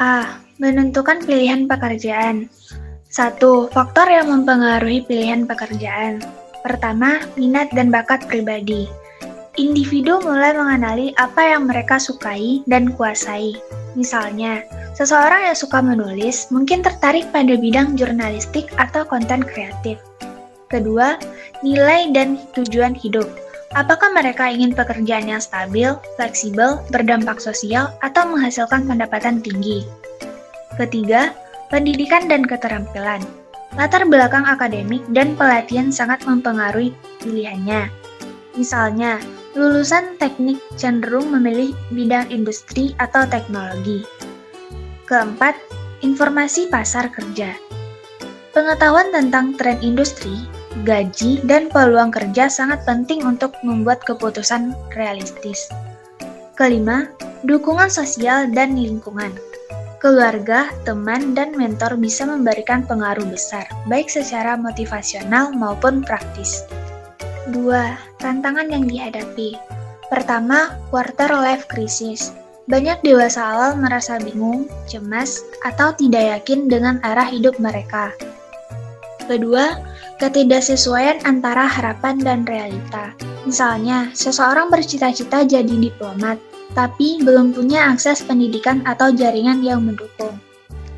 A. Menentukan pilihan pekerjaan. 1. Faktor yang mempengaruhi pilihan pekerjaan. Pertama, minat dan bakat pribadi. Individu mulai mengenali apa yang mereka sukai dan kuasai. Misalnya, seseorang yang suka menulis mungkin tertarik pada bidang jurnalistik atau konten kreatif. Kedua, nilai dan tujuan hidup. Apakah mereka ingin pekerjaan yang stabil, fleksibel, berdampak sosial, atau menghasilkan pendapatan tinggi? Ketiga, pendidikan dan keterampilan. Latar belakang akademik dan pelatihan sangat mempengaruhi pilihannya. Misalnya, lulusan teknik cenderung memilih bidang industri atau teknologi. Keempat, informasi pasar kerja. Pengetahuan tentang tren industri, gaji, dan peluang kerja sangat penting untuk membuat keputusan realistis. Kelima, dukungan sosial dan lingkungan. Keluarga, teman, dan mentor bisa memberikan pengaruh besar, baik secara motivasional maupun praktis. 2. Tantangan yang dihadapi. Pertama, quarter life crisis. Banyak dewasa awal merasa bingung, cemas, atau tidak yakin dengan arah hidup mereka. Kedua, ketidaksesuaian antara harapan dan realita. Misalnya, seseorang bercita-cita jadi diplomat, tapi belum punya akses pendidikan atau jaringan yang mendukung.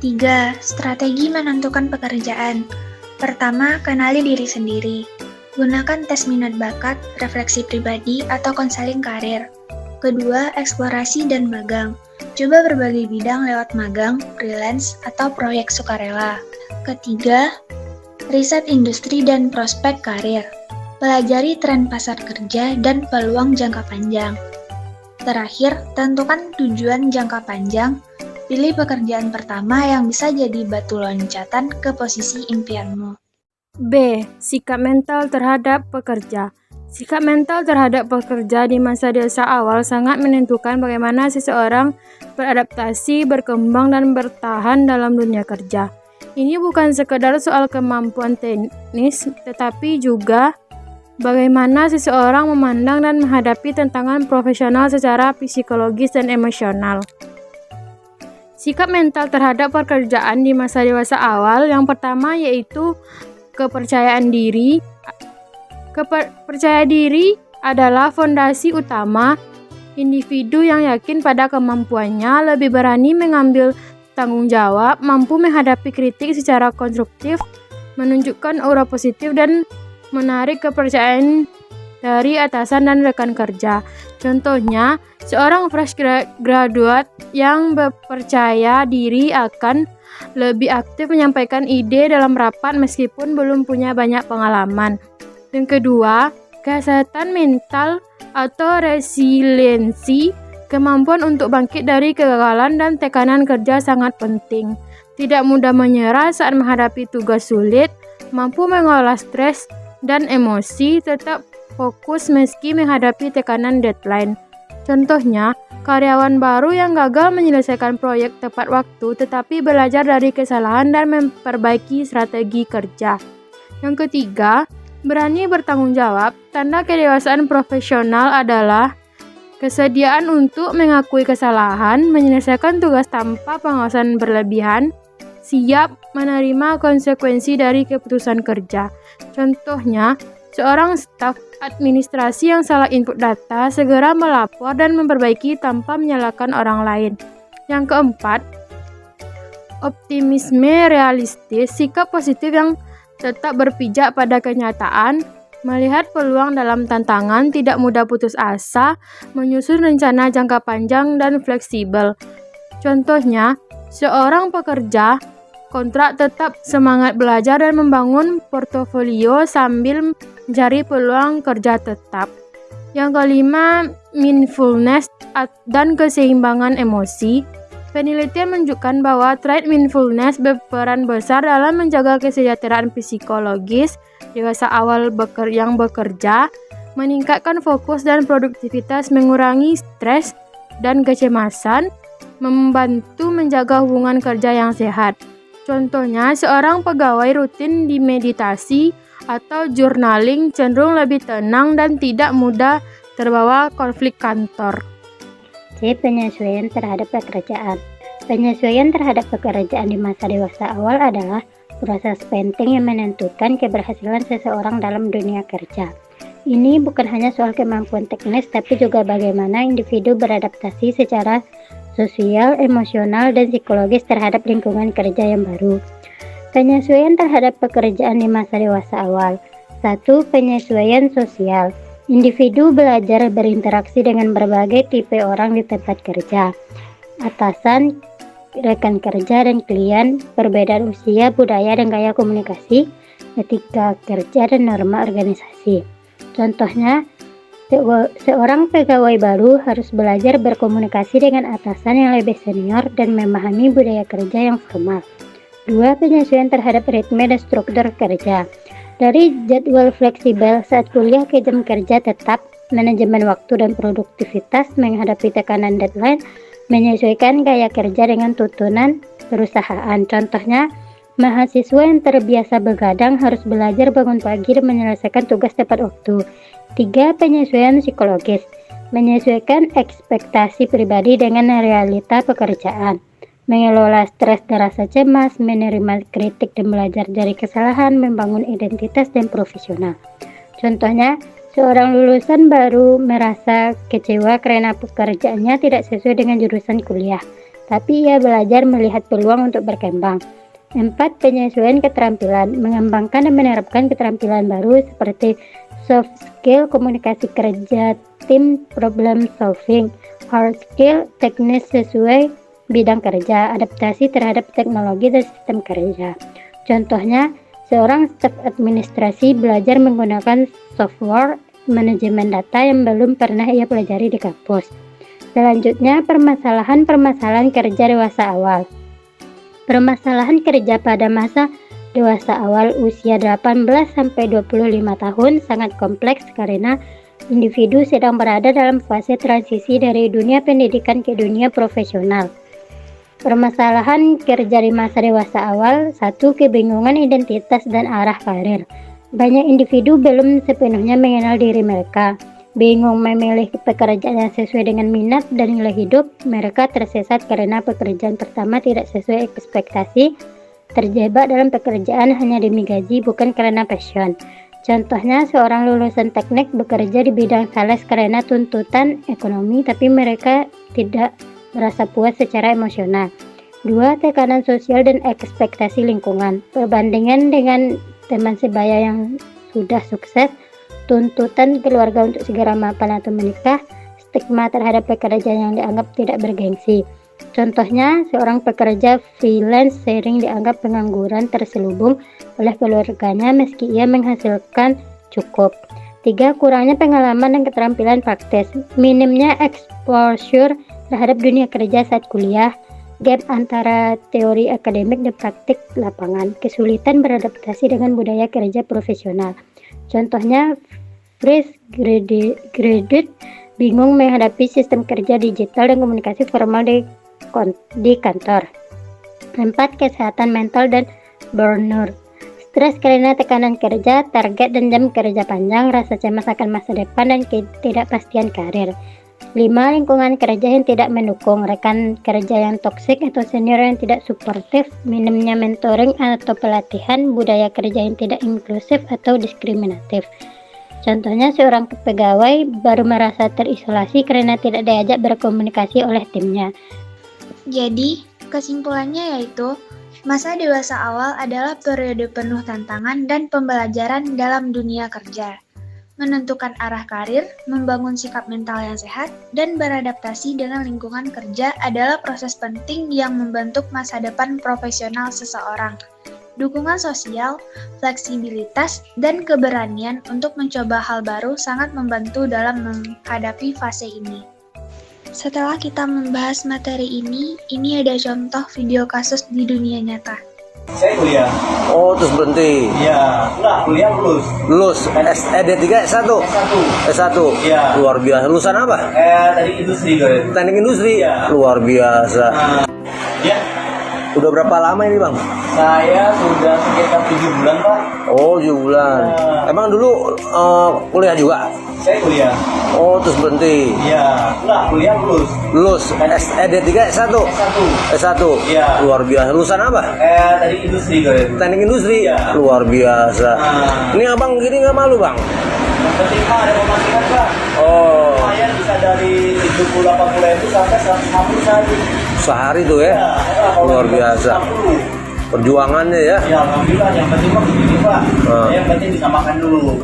3. Strategi menentukan pekerjaan. Pertama, kenali diri sendiri. Gunakan tes minat bakat, refleksi pribadi, atau konseling karir. Kedua, eksplorasi dan magang. Coba berbagai bidang lewat magang, freelance, atau proyek sukarela. Ketiga, riset industri dan prospek karir. Pelajari tren pasar kerja dan peluang jangka panjang. Terakhir, tentukan tujuan jangka panjang. Pilih pekerjaan pertama yang bisa jadi batu loncatan ke posisi impianmu. B. Sikap mental terhadap pekerja. Sikap mental terhadap pekerja di masa dewasa awal sangat menentukan bagaimana seseorang beradaptasi, berkembang, dan bertahan dalam dunia kerja. Ini bukan sekedar soal kemampuan teknis, tetapi juga bagaimana seseorang memandang dan menghadapi tantangan profesional secara psikologis dan emosional. Sikap mental terhadap pekerjaan di masa dewasa awal yang pertama yaitu kepercayaan diri. Percaya diri adalah fondasi utama. Individu yang yakin pada kemampuannya lebih berani mengambil tanggung jawab, mampu menghadapi kritik secara konstruktif, menunjukkan aura positif, dan menarik kepercayaan dari atasan dan rekan kerja. Contohnya, seorang fresh graduate yang berpercaya diri akan lebih aktif menyampaikan ide dalam rapat meskipun belum punya banyak pengalaman. Dan kedua, kesehatan mental atau resiliensi, kemampuan untuk bangkit dari kegagalan dan tekanan kerja sangat penting. Tidak mudah menyerah saat menghadapi tugas sulit, mampu mengelola stres dan emosi, tetap fokus meski menghadapi tekanan deadline. Contohnya, karyawan baru yang gagal menyelesaikan proyek tepat waktu tetapi belajar dari kesalahan dan memperbaiki strategi kerja. Yang ketiga, berani bertanggung jawab. Tanda kedewasaan profesional adalah kesediaan untuk mengakui kesalahan, menyelesaikan tugas tanpa pengawasan berlebihan, siap menerima konsekuensi dari keputusan kerja. Contohnya, seorang staf administrasi yang salah input data segera melapor dan memperbaiki tanpa menyalahkan orang lain. Yang keempat, optimisme realistis, sikap positif yang tetap berpijak pada kenyataan, melihat peluang dalam tantangan, tidak mudah putus asa, menyusun rencana jangka panjang dan fleksibel. Contohnya, seorang pekerja kontrak tetap semangat belajar dan membangun portofolio sambil mencari peluang kerja tetap. Yang kelima, mindfulness dan keseimbangan emosi. Penelitian menunjukkan bahwa trait mindfulness berperan besar dalam menjaga kesejahteraan psikologis dewasa awal yang bekerja, meningkatkan fokus dan produktivitas, mengurangi stres dan kecemasan, membantu menjaga hubungan kerja yang sehat. Contohnya, seorang pegawai rutin di meditasi atau journaling cenderung lebih tenang dan tidak mudah terbawa konflik kantor. C. Penyesuaian terhadap pekerjaan. Penyesuaian terhadap pekerjaan di masa dewasa awal adalah proses penting yang menentukan keberhasilan seseorang dalam dunia kerja. Ini bukan hanya soal kemampuan teknis, tapi juga bagaimana individu beradaptasi secara sosial, emosional, dan psikologis terhadap lingkungan kerja yang baru. Penyesuaian terhadap pekerjaan di masa dewasa awal. 1. Penyesuaian sosial. Individu belajar berinteraksi dengan berbagai tipe orang di tempat kerja. Atasan, rekan kerja, dan klien, perbedaan usia, budaya, dan gaya komunikasi, etika kerja, dan norma organisasi. Contohnya, seorang pegawai baru harus belajar berkomunikasi dengan atasan yang lebih senior dan memahami budaya kerja yang formal. 2. Penyesuaian terhadap ritme dan struktur kerja. Dari jadwal fleksibel saat kuliah ke jam kerja tetap, manajemen waktu dan produktivitas menghadapi tekanan deadline, menyesuaikan gaya kerja dengan tuntunan perusahaan. Contohnya, mahasiswa yang terbiasa begadang harus belajar bangun pagi dan menyelesaikan tugas tepat waktu. 3. Penyesuaian psikologis. Menyesuaikan ekspektasi pribadi dengan realita pekerjaan. Mengelola stres dan rasa cemas, menerima kritik dan belajar dari kesalahan, membangun identitas dan profesional. Contohnya, seorang lulusan baru merasa kecewa karena pekerjaannya tidak sesuai dengan jurusan kuliah, tapi ia belajar melihat peluang untuk berkembang. 4. Penyesuaian keterampilan. Mengembangkan dan menerapkan keterampilan baru seperti soft skill, komunikasi kerja, tim, problem solving, hard skill, teknis sesuai bidang kerja, adaptasi terhadap teknologi dan sistem kerja. Contohnya, seorang staf administrasi belajar menggunakan software manajemen data yang belum pernah ia pelajari di kampus. Selanjutnya, permasalahan kerja dewasa awal. Permasalahan kerja pada masa dewasa awal usia 18-25 tahun sangat kompleks karena individu sedang berada dalam fase transisi dari dunia pendidikan ke dunia profesional. Permasalahan kerja di masa dewasa awal. 1. Kebingungan identitas dan arah karir. Banyak individu belum sepenuhnya mengenal diri mereka. Bingung memilih pekerjaan yang sesuai dengan minat dan nilai hidup. Mereka tersesat karena pekerjaan pertama tidak sesuai ekspektasi. Terjebak dalam pekerjaan hanya demi gaji, bukan karena passion. Contohnya, seorang lulusan teknik bekerja di bidang sales karena tuntutan ekonomi, tapi mereka tidak merasa puas secara emosional. 2. Tekanan sosial dan ekspektasi lingkungan. Perbandingan dengan teman sebaya yang sudah sukses, tuntutan keluarga untuk segera mapan atau menikah, stigma terhadap pekerjaan yang dianggap tidak bergengsi. Contohnya, seorang pekerja freelance sering dianggap pengangguran terselubung oleh keluarganya meski ia menghasilkan cukup. 3. Kurangnya pengalaman dan keterampilan praktis. Minimnya exposure terhadap dunia kerja saat kuliah, gap antara teori akademik dan praktik lapangan, kesulitan beradaptasi dengan budaya kerja profesional. Contohnya, fresh graduate bingung menghadapi sistem kerja digital dan komunikasi formal di kantor. 4. Kesehatan mental dan burnout. Stres karena tekanan kerja, target dan jam kerja panjang, rasa cemas akan masa depan, dan ketidakpastian karir. 5. Lingkungan kerja yang tidak mendukung, rekan kerja yang toksik atau senior yang tidak suportif, minimnya mentoring atau pelatihan, budaya kerja yang tidak inklusif atau diskriminatif. Contohnya, seorang pegawai baru merasa terisolasi karena tidak diajak berkomunikasi oleh timnya. Jadi, kesimpulannya yaitu, masa dewasa awal adalah periode penuh tantangan dan pembelajaran dalam dunia kerja. Menentukan arah karir, membangun sikap mental yang sehat, dan beradaptasi dengan lingkungan kerja adalah proses penting yang membentuk masa depan profesional seseorang. Dukungan sosial, fleksibilitas, dan keberanian untuk mencoba hal baru sangat membantu dalam menghadapi fase ini. Setelah kita membahas materi ini ada contoh video kasus di dunia nyata. Saya kuliah. Oh, terus berhenti. Iya, enggak, kuliah lulus. Lulus D3 S1. S1. Iya. Luar biasa. Lulusan apa? Teknik industri gue. Teknik industri. Iya. Luar biasa. Ya. Udah berapa lama ini, Bang? Saya sudah sekitar 7 bulan Pak. Oh, 7 bulan. Emang dulu kuliah juga? Saya kuliah. Oh, terus berhenti. Iya, enggak kuliah lulus. Lulus D3 S1. S1. S1. Iya. Luar biasa. Lulusan apa? Tadi industri gue. Teknik industri. Iya. Luar biasa. Ini abang gini nggak malu bang? Yang penting Pak ada pemasukan Pak. Oh, Lumayan bisa dari 70-80 ribu sampai 150 sehari. sehari tuh ya? Kalau Luar di biasa. 60. Perjuangannya ya? Ya alhamdulillah, yang penting Pak begini Pak. Yang penting bisa makan dulu.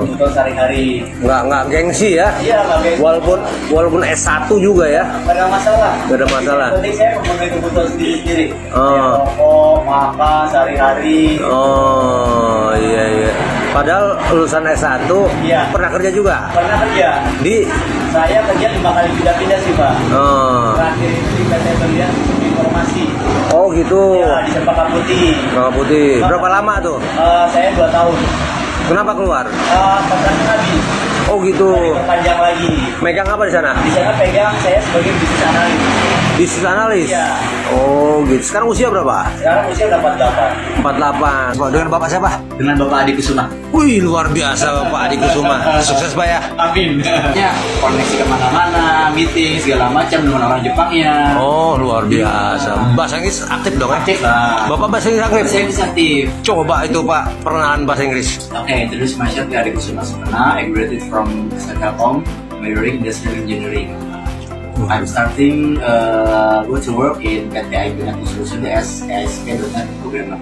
Untuk sehari-hari. Nggak gengsi ya? Iya, nggak gengsi. Walaupun S1 juga ya? Nggak ada masalah. Nggak ada masalah. Yang penting saya memenuhi kebutuhan sendiri-sendiri. Oh. Ya, rokok, makan sehari-hari. Oh, iya. Padahal lulusan S1 Iya. pernah kerja juga? Pernah kerja. Saya kerja 5 kali pindah-pindah sih Pak. Terakhir itu di PT Berlian Informasi. Oh gitu. Ya, di Cempaka Putih. Cempaka Putih. Berapa lama tuh? Saya 2 tahun. Kenapa keluar? Kontraknya habis. Oh gitu. Panjang lagi. Megang apa di sana? Di sana pegang saya sebagai bisnis analis. Bisnis analis? Iya. Oh gitu. Sekarang usia berapa? Sekarang usia udah 48. 48. Dengan bapak siapa? Dengan Bapak Adi Kusuma. Wih, luar biasa Bapak Adi Kusuma. Sukses Pak ya. Amin. Ya, koneksi kemana-mana, meeting segala macam dengan orang Jepangnya. Oh, luar biasa. Bahasa Inggris aktif dong ya? Aktif lah. Bapak bahasa Inggris aktif? Saya bisa aktif. Coba itu Pak, perkenalan bahasa Inggris. Okay, introduce myself, Adi Kusuma Supana. I graduated from Telkom, majoring industrial engineering. I'm starting to work in PT Ibinat Solution as ASP.NET programmer.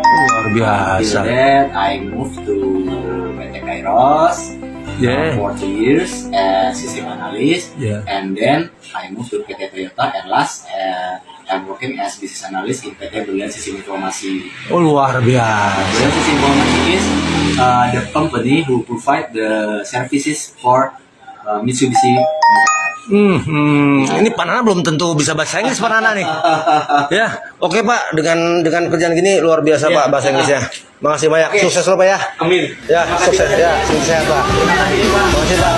Luar After biasa. that, I moved to PT Kairos. Yeah. For 2 years as system analyst, Yeah. and then I moved to PT Toyota, and last I'm working as business analyst in PT Berlian Sistem Informasi. Oh, luar biasa. Berlian Sistem Informasi is the company who provide the services for Mitsubishi. Ini Pak Nana belum tentu bisa bahasa Inggris Pak Nana nih. Ya, oke Pak, dengan kerjaan gini luar biasa Pak bahasa Inggrisnya. Makasih banyak, sukses lo Pak ya. Amin. Ya, sukses ya, sukses Pak. Terima kasih Pak. Makasih Pak.